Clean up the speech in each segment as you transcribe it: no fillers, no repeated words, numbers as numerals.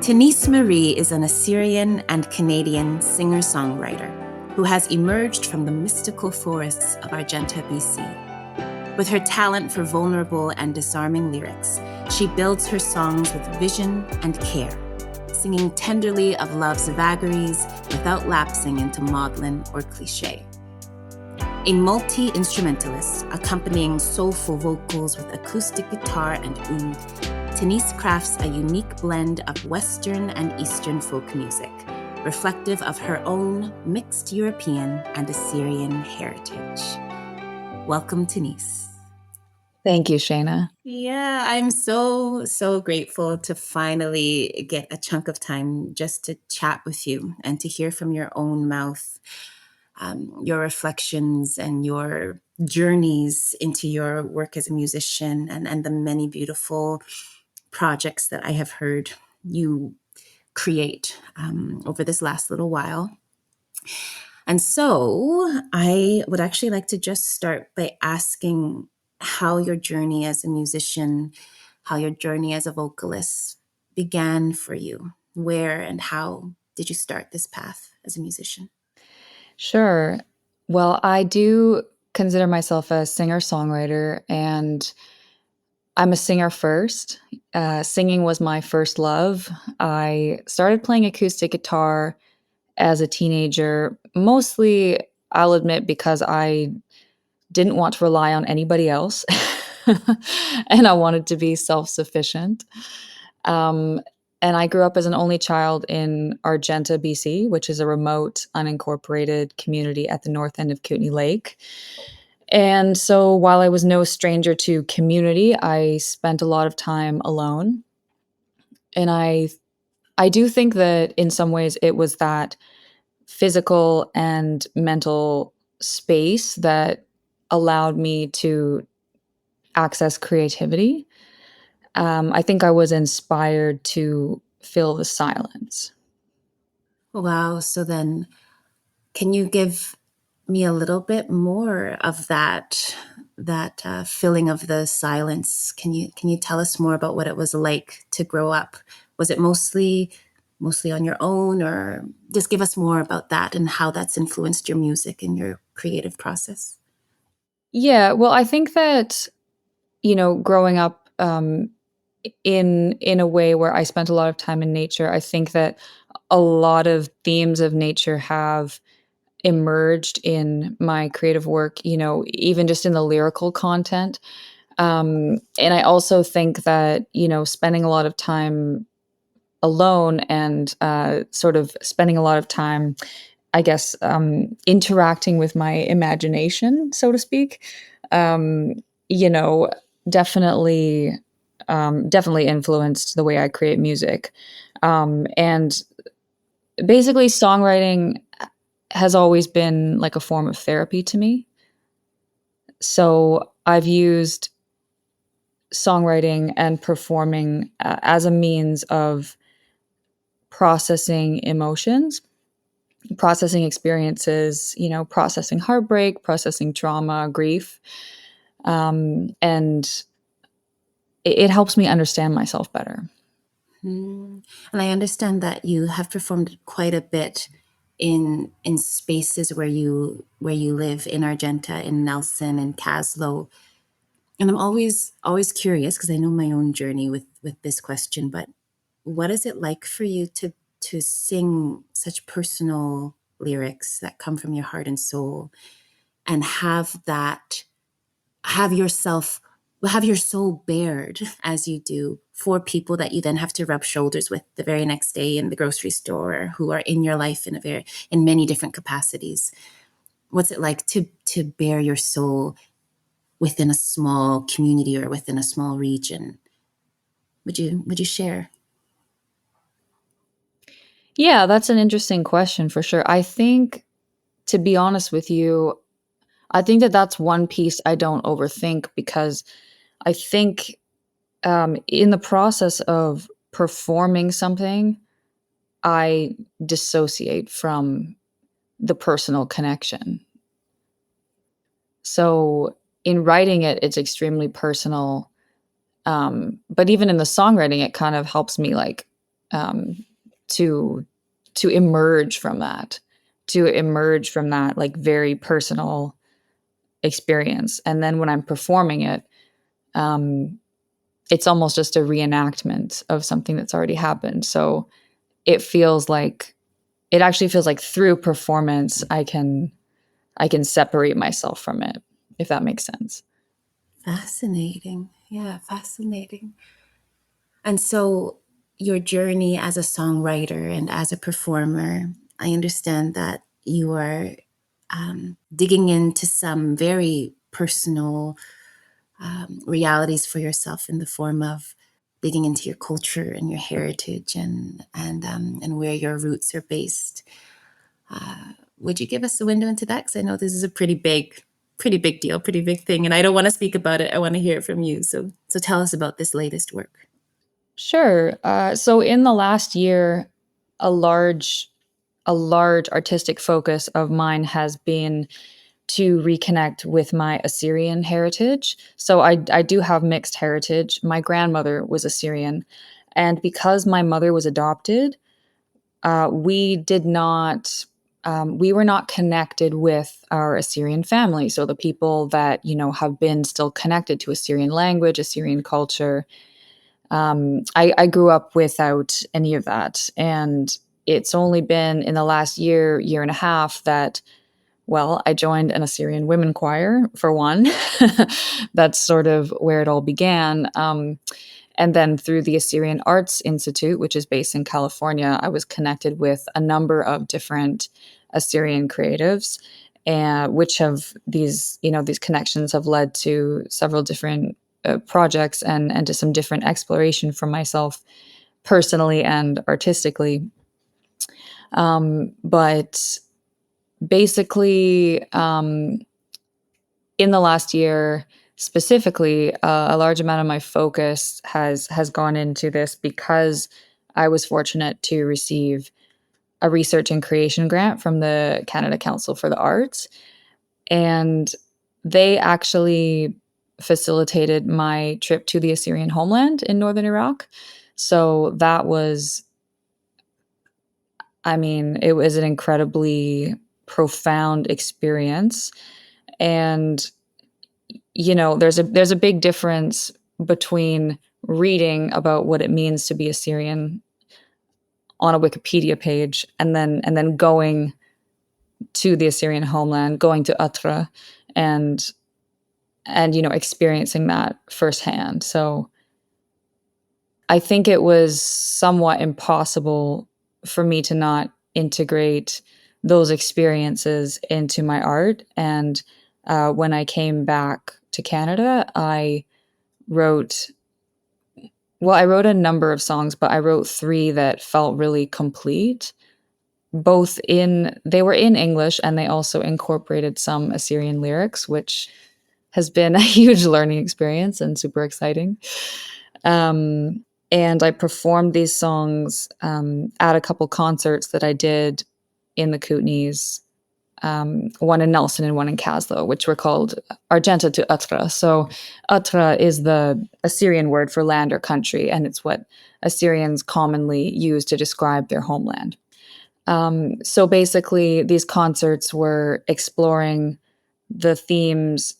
Tenise Marie is an Assyrian and Canadian singer-songwriter who has emerged from the mystical forests of Argenta, BC. With her talent for vulnerable and disarming lyrics, she builds her songs with vision and care, singing tenderly of love's vagaries without lapsing into maudlin or cliché. A multi-instrumentalist accompanying soulful vocals with acoustic guitar and oud, Tenise crafts a unique blend of Western and Eastern folk music, reflective of her own mixed European and Assyrian heritage. Welcome, Tenise. Thank you, Shayna. Yeah, I'm so grateful to finally get a chunk of time just to chat with you and to hear from your own mouth your reflections and your journeys into your work as a musician and the many beautiful projects that I have heard you create over this last little while. And so I would actually like to just start by asking how your journey as a musician, how your journey as a vocalist began for you. Where and how did you start this path as a musician? Sure. Well, I do consider myself a singer-songwriter, and I'm a singer first. Singing was my first love. I started playing acoustic guitar as a teenager, mostly, I'll admit, because I didn't want to rely on anybody else, and I wanted to be self-sufficient. Um, and I grew up as an only child in Argenta, BC, which is a remote, unincorporated community at the north end of Kootenay Lake. And so while I was no stranger to community, I spent a lot of time alone. And I do think that in some ways it was that physical and mental space that allowed me to access creativity. I think I was inspired to fill the silence. Wow. So then, can you give me a little bit more of that filling of the silence? Can you tell us more about what it was like to grow up? Was it mostly on your own, or just give us more about that and how that's influenced your music and your creative process? Yeah, well, I think that, growing up in a way where I spent a lot of time in nature, I think that a lot of themes of nature have emerged in my creative work, even just in the lyrical content. And I also think that, spending a lot of time alone and sort of spending a lot of time, I guess, interacting with my imagination, so to speak, um, you know, definitely, definitely influenced the way I create music. And basically, songwriting has always been like a form of therapy to me. So I've used songwriting and performing as a means of processing emotions, processing experiences, processing heartbreak, processing trauma, grief. And it helps me understand myself better. And I understand that you have performed quite a bit in spaces where you live in Argenta, in Nelson, and Caslow. And I'm always curious because I know my own journey with this question, but what is it like for you to sing such personal lyrics that come from your heart and soul and have yourself have your soul bared as you do for people that you then have to rub shoulders with the very next day in the grocery store, who are in your life in many different capacities? What's it like to bare your soul within a small community or within a small region? Would you share? Yeah, that's an interesting question for sure. I think, to be honest with you, I think that that's one piece I don't overthink, because I think in the process of performing something, I dissociate from the personal connection. So in writing it, it's extremely personal. But even in the songwriting, it kind of helps me like um, to to emerge from that, like very personal experience. And then when I'm performing it, um, it's almost just a reenactment of something that's already happened. So it feels like it actually feels like through performance, I can separate myself from it, if that makes sense. Fascinating. Yeah, fascinating. And so, your journey as a songwriter and as a performer, I understand that you are digging into some very personal realities for yourself in the form of digging into your culture and your heritage and where your roots are based. Would you give us a window into that? Because I know this is a pretty big deal, pretty big thing, and I don't want to speak about it. I want to hear it from you. So tell us about this latest work. Sure. So in the last year, a large a large artistic focus of mine has been to reconnect with my Assyrian heritage. So I do have mixed heritage. My grandmother was Assyrian, and because my mother was adopted, we did not. We were not connected with our Assyrian family. So the people that have been still connected to Assyrian language, Assyrian culture, I grew up without any of that. And it's only been in the last year and a half that, well, I joined an Assyrian women choir, for one. That's sort of where it all began. And then through the Assyrian Arts Institute, which is based in California, I was connected with a number of different Assyrian creatives, and which have these connections have led to several different projects and to some different exploration for myself personally and artistically. But basically, in the last year specifically, a large amount of my focus has gone into this because I was fortunate to receive a research and creation grant from the Canada Council for the Arts, and they actually facilitated my trip to the Assyrian homeland in northern Iraq. So that was, I mean, it was an incredibly profound experience. And there's a big difference between reading about what it means to be Assyrian on a Wikipedia page and then going to the Assyrian homeland, going to Atra, and experiencing that firsthand. So I think it was somewhat impossible for me to not integrate those experiences into my art. And when I came back to Canada, wrote I wrote a number of songs, but I wrote three that felt really complete. They were in English, and they also incorporated some Assyrian lyrics, which has been a huge learning experience and super exciting. And I performed these songs at a couple concerts that I did in the Kootenays, one in Nelson and one in Caslow, which were called Argenta to Atra. So Atra is the Assyrian word for land or country, and it's what Assyrians commonly use to describe their homeland. So basically, these concerts were exploring the themes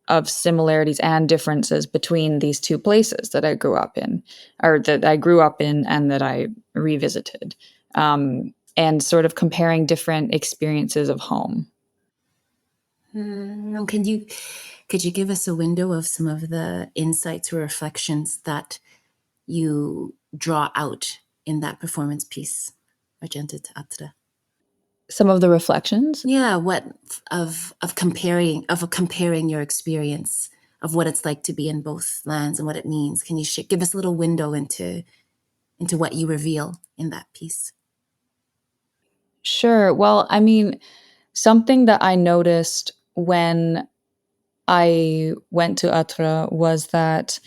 of similarities and differences between these two places that I grew up in, or that I grew up in and that I revisited, and sort of comparing different experiences of home. Could you give us a window of some of the insights or reflections that you draw out in that performance piece, Argenta to Atra? Some of the reflections. Yeah, what of comparing your experience of what it's like to be in both lands and what it means. Can you give us a little window into what you reveal in that piece? Sure. Well, I mean, something that I noticed when I went to Atra was that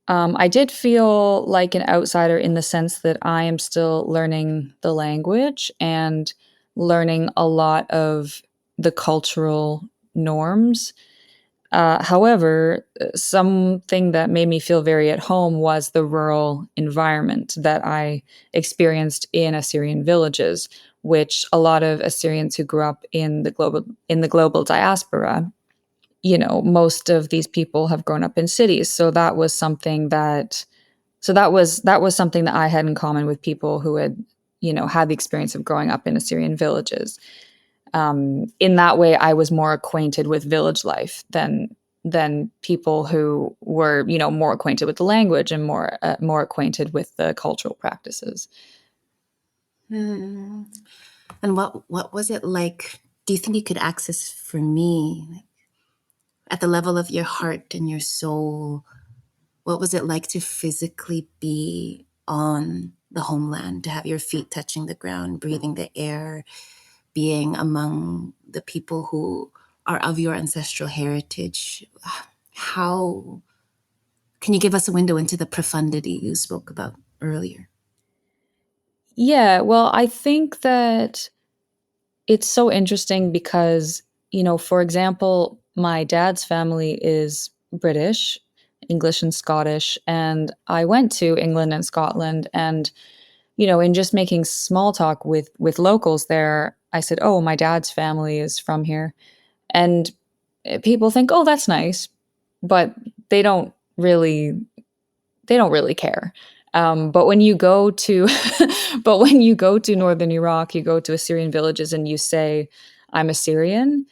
I did feel like an outsider in the sense that I am still learning the language and learning a lot of the cultural norms. However, something that made me feel very at home was the rural environment that I experienced in Assyrian villages, which a lot of Assyrians who grew up in the global diaspora, most of these people have grown up in cities. So that was something that I had in common with people who had, had the experience of growing up in Assyrian villages. In that way, I was more acquainted with village life than people who were, more acquainted with the language and more acquainted with the cultural practices. Hmm. And what was it like? Do you think you could access for me, like, at the level of your heart and your soul? What was it like to physically be on the homeland, to have your feet touching the ground, breathing the air, being among the people who are of your ancestral heritage? How can you give us a window into the profundity you spoke about earlier? Yeah, well, I think that it's so interesting because, for example, my dad's family is British, English and Scottish, and I went to England and Scotland, and in just making small talk with locals there, I said, "Oh, my dad's family is from here." And people think, "Oh, that's nice." But they don't really they don't really care. But when you go to but when you go to northern Iraq, you go to Assyrian villages and you say, "I'm Assyrian,"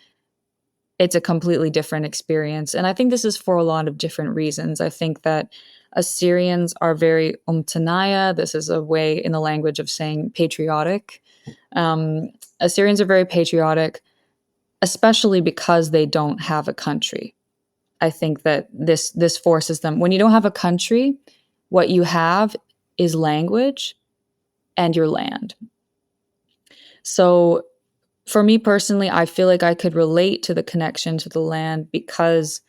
it's a completely different experience. And I think this is for a lot of different reasons. I think that Assyrians are very umtanaya. This is a way in the language of saying patriotic. Um, Assyrians are very patriotic, especially because they don't have a country. I think that this forces them. When you don't have a country, what you have is language and your land. So for me personally, I feel like I could relate to the connection to the land because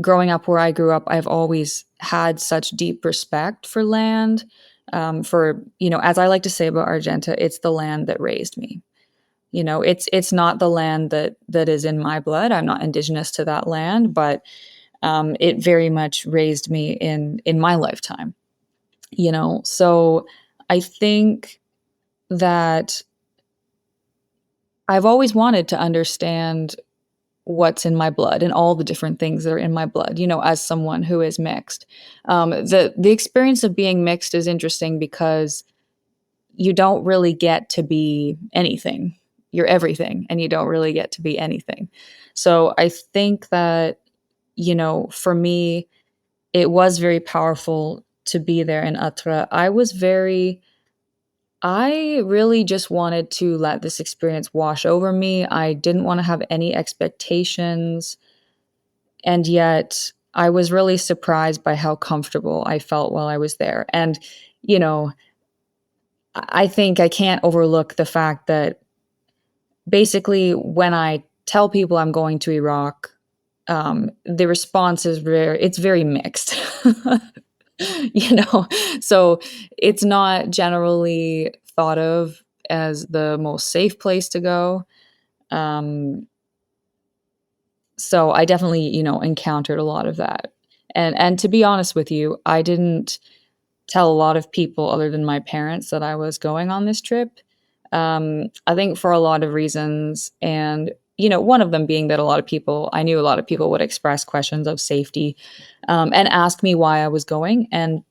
growing up where I grew up, I've always had such deep respect for land. As I like to say about Argenta, it's the land that raised me. It's not the land that is in my blood. I'm not indigenous to that land, but it very much raised me in my lifetime. So I think that I've always wanted to understand what's in my blood and all the different things that are in my blood, as someone who is mixed. The experience of being mixed is interesting because you don't really get to be anything. You're everything, and you don't really get to be anything. So I think that, for me, it was very powerful to be there in Atra. I really just wanted to let this experience wash over me. I didn't want to have any expectations. And yet I was really surprised by how comfortable I felt while I was there. And, you know, I think I can't overlook the fact that basically when I tell people I'm going to Iraq, the response is it's very mixed. you know so it's not generally thought of as the most safe place to go. Um, so I definitely encountered a lot of that, and to be honest with you, I didn't tell a lot of people other than my parents that I was going on this trip. I think for a lot of reasons, and one of them being that I knew a lot of people would express questions of safety, and ask me why I was going. And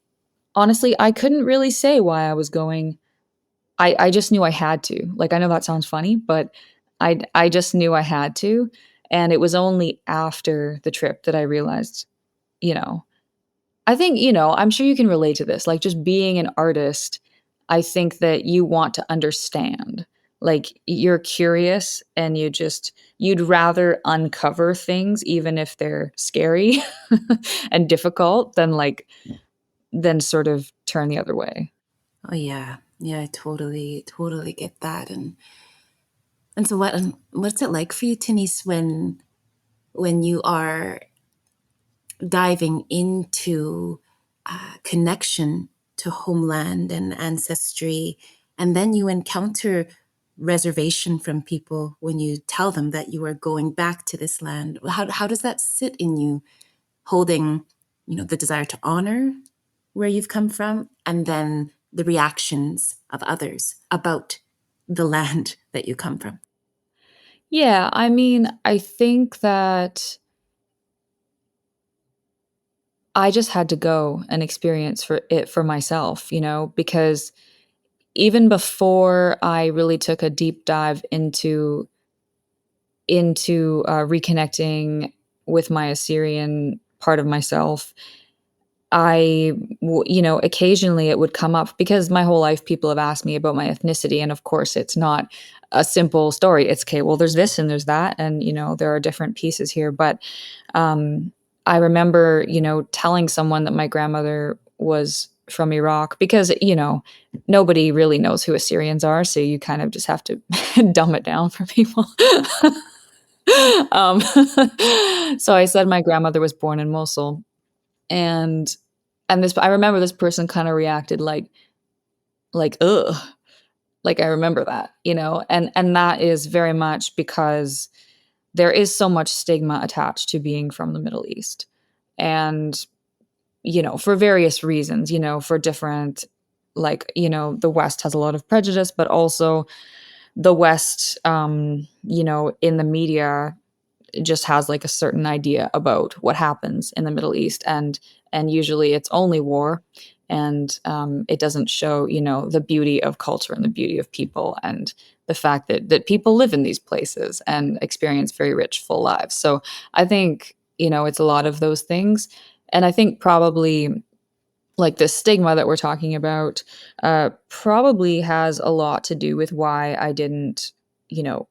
honestly, I couldn't really say why I was going. I just knew I had to. Like, I know that sounds funny, but I just knew I had to. And it was only after the trip that I realized, you know, I think, I'm sure you can relate to this. Like, just being an artist, I think that you want to understand. Like, you're curious and you'd rather uncover things, even if they're scary and difficult, than sort of turn the other way. Oh yeah, yeah, I totally get that. And so what's it like for you, Tenise, when you are diving into connection to homeland and ancestry, and then you encounter reservation from people when you tell them that you are going back to this land? How does that sit in you, holding, the desire to honor where you've come from, and then the reactions of others about the land that you come from? Yeah, I mean, I think that I just had to go and experience for it for myself, because even before I really took a deep dive into reconnecting with my Assyrian part of myself, occasionally it would come up because my whole life people have asked me about my ethnicity. And of course, it's not a simple story. It's okay, well, there's this and there's that. And, there are different pieces here. But um, I remember, telling someone that my grandmother was from Iraq because, nobody really knows who Assyrians are. So you kind of just have to dumb it down for people. um, so I said my grandmother was born in Mosul. And this I remember this person kind of reacted like ugh, like I remember that, and that is very much because there is so much stigma attached to being from the Middle East. And for various reasons, for different, like, the West has a lot of prejudice, but also the West, in the media just has like a certain idea about what happens in the Middle East, and usually it's only war, and it doesn't show the beauty of culture and the beauty of people and the fact that people live in these places and experience very rich, full lives. So I think it's a lot of those things, and I think probably like the stigma that we're talking about probably has a lot to do with why I didn't,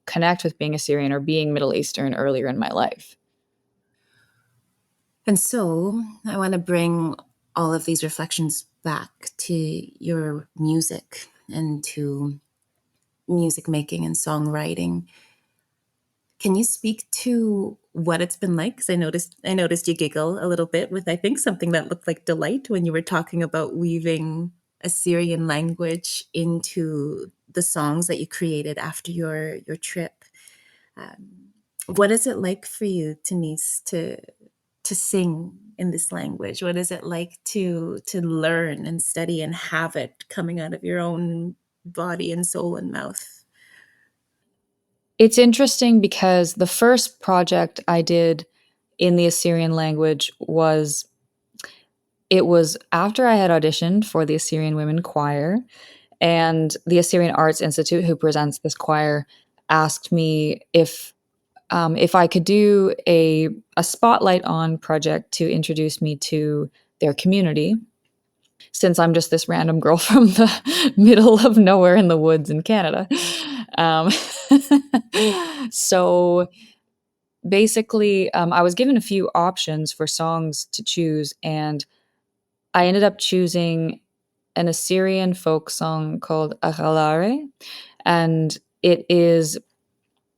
connect with being Assyrian or being Middle Eastern earlier in my life. And so I want to bring all of these reflections back to your music and to music making and songwriting. Can you speak to what it's been like? Because I noticed you giggle a little bit with, I think, something that looked like delight when you were talking about weaving Assyrian language into the songs that you created after your trip. What is it like for you, Tenise, to sing in this language? What is it like to learn and study and have it coming out of your own body and soul and mouth? It's interesting because the first project I did in the Assyrian language was after I had auditioned for the Assyrian Women Choir, and the Assyrian Arts Institute, who presents this choir, asked me if I could do a spotlight on project to introduce me to their community, since I'm just this random girl from the middle of nowhere in the woods in Canada. Um, so basically, I was given a few options for songs to choose, and I ended up choosing an Assyrian folk song called Aghalare, and it's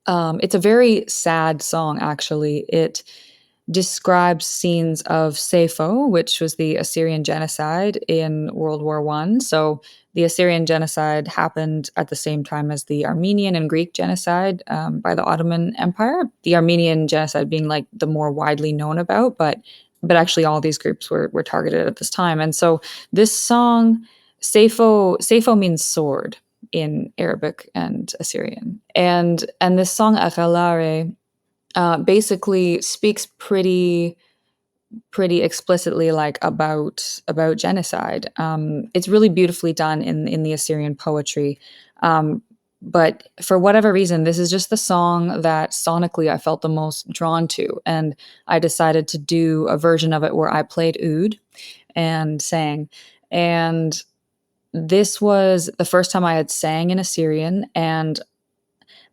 a very sad song, actually. It describes scenes of Sappho, which was the Assyrian genocide in World War One. So the Assyrian genocide happened at the same time as the Armenian and Greek genocide by the Ottoman Empire. The Armenian genocide being like the more widely known about, but actually all these groups were targeted at this time. And so this song, Sappho means sword in Arabic and Assyrian. And this song Akhalare basically speaks pretty explicitly like about genocide. It's really beautifully done in the Assyrian poetry. But for whatever reason, this is just the song that sonically I felt the most drawn to, and I decided to do a version of it where I played oud and sang. And this was the first time I had sang in Assyrian, and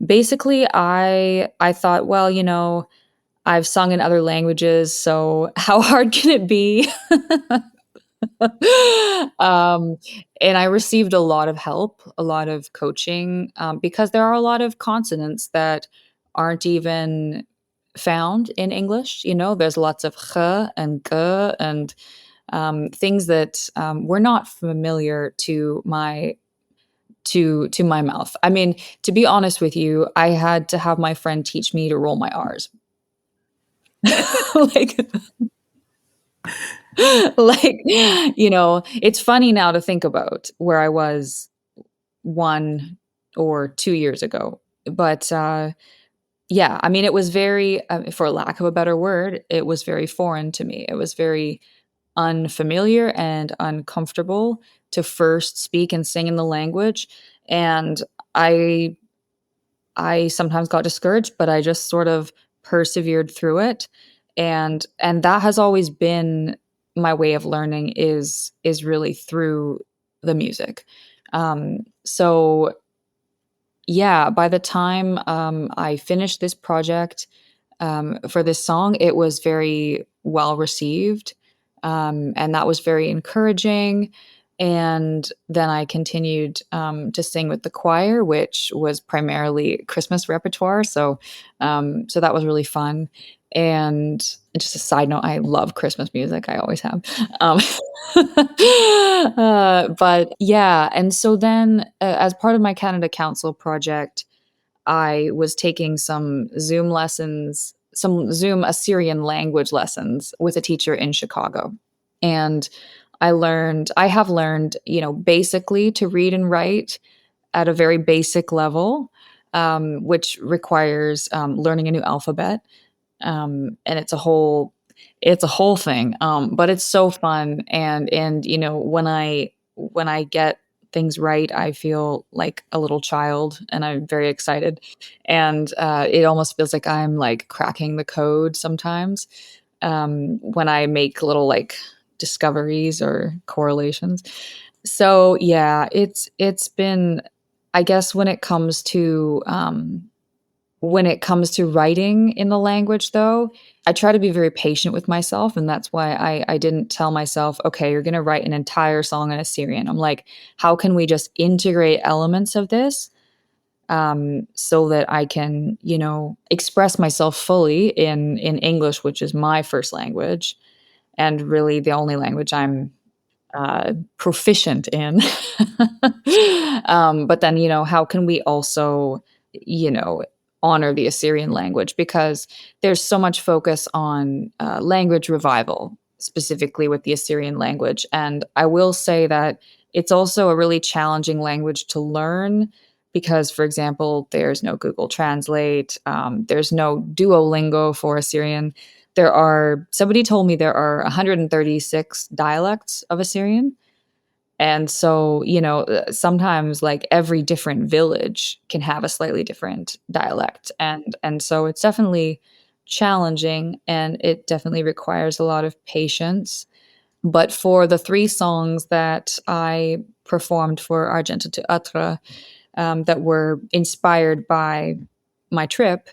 basically I thought, well, I've sung in other languages, so how hard can it be? um, and I received a lot of help, a lot of coaching, because there are a lot of consonants that aren't even found in English. There's lots of ch and g and things that were not familiar to my to my mouth. I mean, to be honest with you, I had to have my friend teach me to roll my R's. like like it's funny now to think about where I was 1 or 2 years ago. But yeah, I mean, it was very, for lack of a better word, it was very foreign to me. It was very unfamiliar and uncomfortable to first speak and sing in the language. And I I sometimes got discouraged, but I just sort of persevered through it. And that has always been my way of learning is really through the music. So yeah, by the time I finished this project, for this song, it was very well received. And that was very encouraging. And then I continued to sing with the choir, which was primarily Christmas repertoire. So that was really fun. And just a side note, I love Christmas music. I always have. Um, but yeah, and so then, as part of my Canada Council project, I was taking some Zoom Assyrian language lessons with a teacher in Chicago. And I have learned, basically to read and write at a very basic level, which requires learning a new alphabet. And it's a whole thing. But it's so fun. And when I get things right, I feel like a little child and I'm very excited. And it almost feels like I'm like cracking the code sometimes, when I make little like discoveries or correlations. So yeah, it's been, I guess, when it comes to writing in the language, though, I try to be very patient with myself. And that's why I didn't tell myself, okay, you're going to write an entire song in Assyrian. I'm like, how can we just integrate elements of this, so that I can, express myself fully in English, which is my first language and really the only language I'm proficient in. But then, how can we also, you know, honor the Assyrian language? Because there's so much focus on language revival, specifically with the Assyrian language. And I will say that it's also a really challenging language to learn because, for example, there's no Google Translate, there's no Duolingo for Assyrian. Somebody told me there are 136 dialects of Assyrian. And so, sometimes like every different village can have a slightly different dialect. And so it's definitely challenging and it definitely requires a lot of patience. But for the 3 songs that I performed for Argenta to Atra, that were inspired by my trip,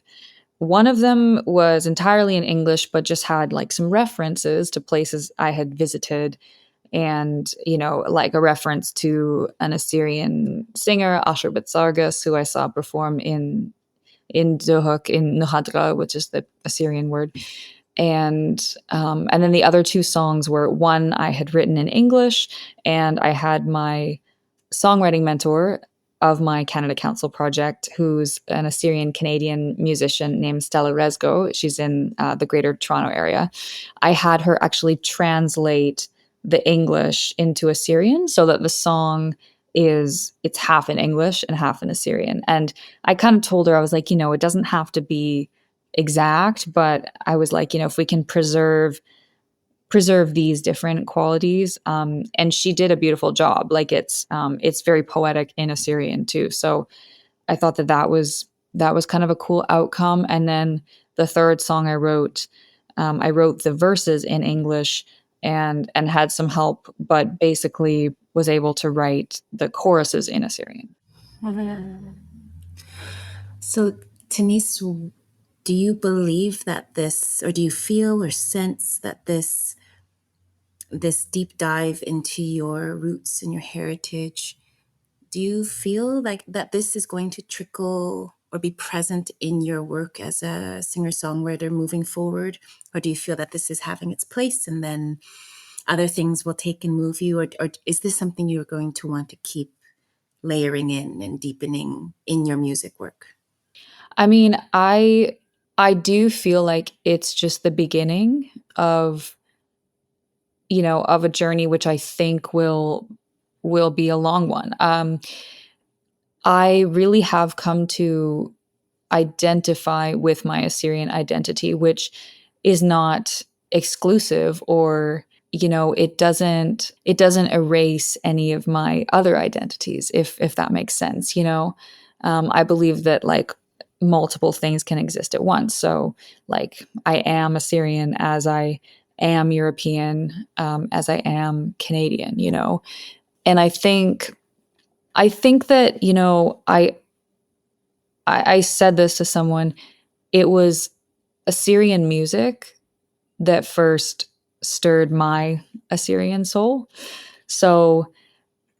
one of them was entirely in English, but just had like some references to places I had visited and, like a reference to an Assyrian singer, Asher Bitsargas, who I saw perform in Duhok in Nuhadra, which is the Assyrian word. And then the other 2 songs were one I had written in English, and I had my songwriting mentor of my Canada Council project, who's an Assyrian Canadian musician named Stella Resgo. She's in the Greater Toronto area. I had her actually translate the English into Assyrian so that the song it's half in English and half in Assyrian. And I kind of told her, I was like, it doesn't have to be exact, but I was like, if we can preserve these different qualities. And she did a beautiful job. Like it's very poetic in Assyrian too. So I thought that was kind of a cool outcome. And then the third song I wrote the verses in English and had some help, but basically was able to write the choruses in Assyrian. So, Tenise, do you believe that this, or do you feel or sense that this deep dive into your roots and your heritage, do you feel like that this is going to trickle or be present in your work as a singer-songwriter moving forward? Or do you feel that this is having its place and then other things will take and move you? Or is this something you're going to want to keep layering in and deepening in your music work? I mean, I do feel like it's just the beginning of, of a journey which I think will be a long one. I really have come to identify with my Assyrian identity, which is not exclusive, or it doesn't erase any of my other identities, if that makes sense. I believe that like multiple things can exist at once. So like I am Assyrian as I am European, as I am Canadian. And I think that I said this to someone. It was Assyrian music that first stirred my Assyrian soul. So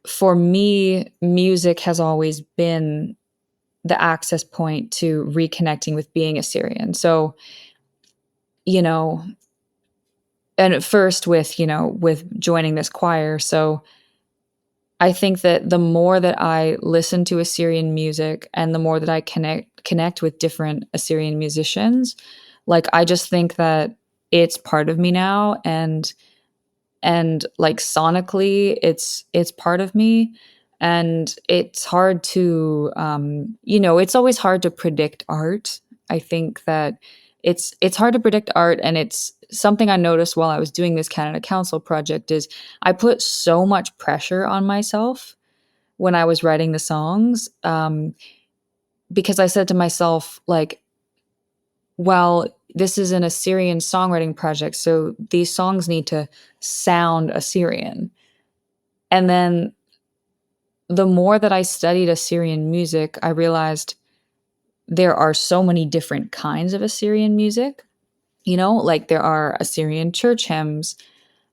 for me, music has always been the access point to reconnecting with being Assyrian. So, you know, and at first with joining this choir. So I think that the more that I listen to Assyrian music and the more that I connect with different Assyrian musicians, like I just think that it's part of me now, and like sonically it's part of me. And it's hard to it's always hard to predict art. I think that it's hard to predict art, and it's something I noticed while I was doing this Canada Council project is I put so much pressure on myself when I was writing the songs, because I said to myself, like, well, this is an Assyrian songwriting project, so these songs need to sound Assyrian. And then the more that I studied Assyrian music, I realized there are so many different kinds of Assyrian music. Like there are Assyrian church hymns.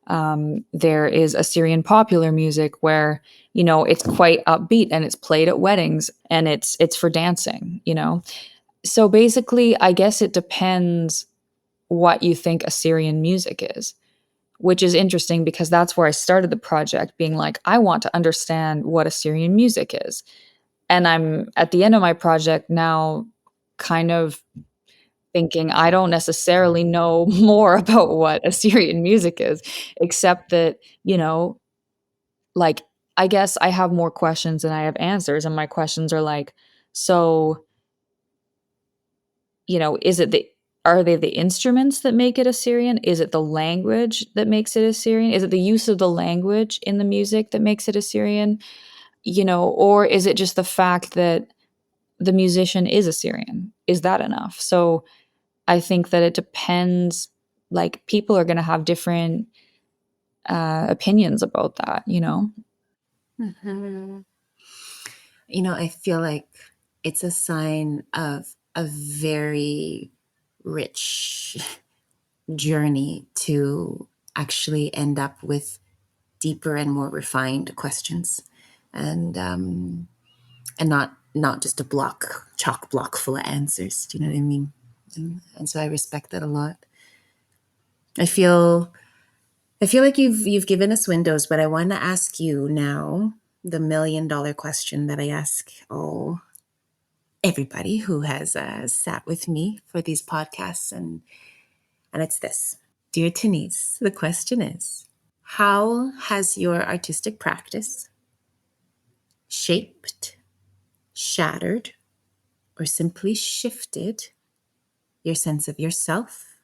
There is Assyrian popular music where it's quite upbeat and it's played at weddings and it's for dancing. So basically, I guess it depends what you think Assyrian music is, which is interesting because that's where I started the project, being like, I want to understand what Assyrian music is. And I'm at the end of my project now, kind of thinking I don't necessarily know more about what Assyrian music is, except that, like, I guess I have more questions than I have answers. And my questions are like, so, is it are they the instruments that make it Assyrian? Is it the language that makes it Assyrian? Is it the use of the language in the music that makes it Assyrian? Or is it just the fact that the musician is Assyrian? Is that enough? So I think that it depends. Like people are going to have different opinions about that. Mhm. I feel like it's a sign of a very rich journey to actually end up with deeper and more refined questions, and not just a chalk block full of answers. Do you know what I mean? And so I respect that a lot. I feel I feel like you've given us windows, but I want to ask you now the $1,000,000 question that I ask everybody who has sat with me for these podcasts, and it's this. Dear Tenise, the question is, how has your artistic practice shaped, shattered, or simply shifted your sense of yourself,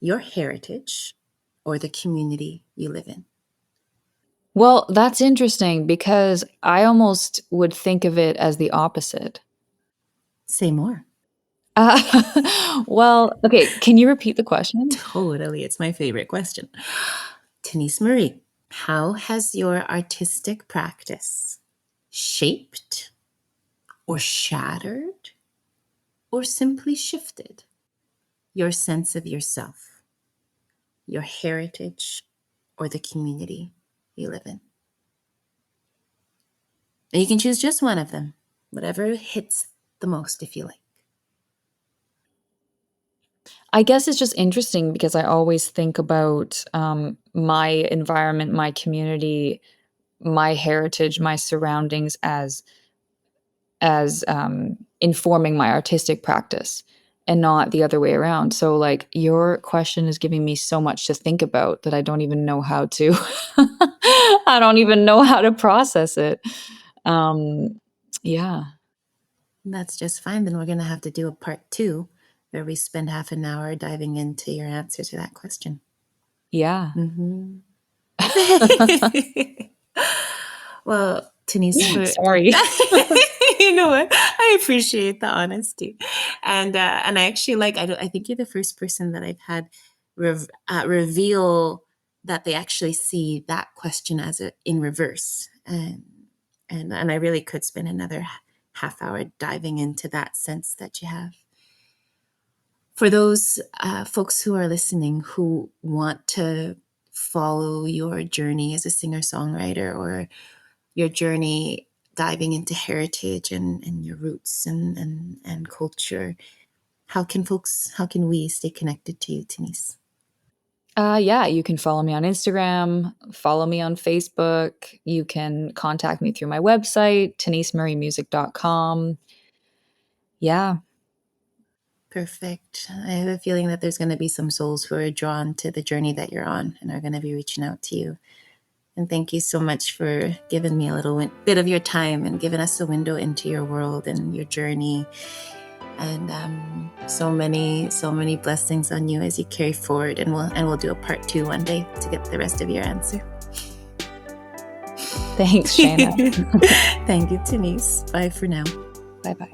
your heritage, or the community you live in? Well, that's interesting because I almost would think of it as the opposite. Say more. Well, okay, can you repeat the question? Totally. It's my favorite question. Tenise Marie, how has your artistic practice shaped or shattered or simply shifted your sense of yourself, your heritage, or the community you live in? And you can choose just one of them, whatever hits the most if you like. I guess it's just interesting because I always think about my environment, my community, my heritage, my surroundings as informing my artistic practice and not the other way around. So like your question is giving me so much to think about that I don't even know how to I don't even know how to process it. Um yeah. That's just fine. Then we're going to have to do a part 2 where we spend half an hour diving into your answer to that question. Yeah. Mm-hmm. Well, Tenise, Sorry. you know what? I appreciate the honesty, and I actually like. I think you're the first person that I've had reveal that they actually see that question as in reverse, and I really could spend another half hour diving into that sense that you have. For those folks who are listening who want to follow your journey as a singer-songwriter, or your journey diving into heritage and your roots and culture, how can we stay connected to you, Tenise? Yeah, you can follow me on Instagram, follow me on Facebook. You can contact me through my website, tenisemariemusic.com. Yeah. Perfect. I have a feeling that there's going to be some souls who are drawn to the journey that you're on and are going to be reaching out to you. And thank you so much for giving me a little bit of your time and giving us a window into your world and your journey. And so many blessings on you as you carry forward. And we'll do a part 2 one day to get the rest of your answer. Thanks, Shayna. Thank you, Tenise. Bye for now. Bye-bye.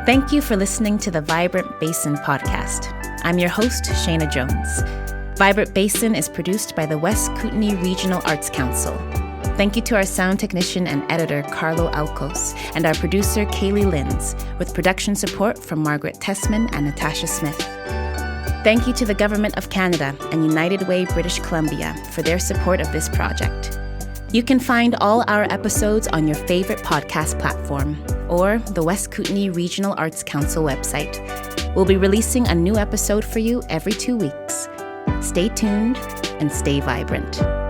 Thank you for listening to the Vibrant Basin podcast. I'm your host, Shayna Jones. Vibrant Basin is produced by the West Kootenay Regional Arts Council. Thank you to our sound technician and editor, Carlo Alcos, and our producer, Kaylee Linz, with production support from Margaret Tessman and Natasha Smith. Thank you to the Government of Canada and United Way British Columbia for their support of this project. You can find all our episodes on your favorite podcast platform or the West Kootenay Regional Arts Council website. We'll be releasing a new episode for you every 2 weeks. Stay tuned and stay vibrant.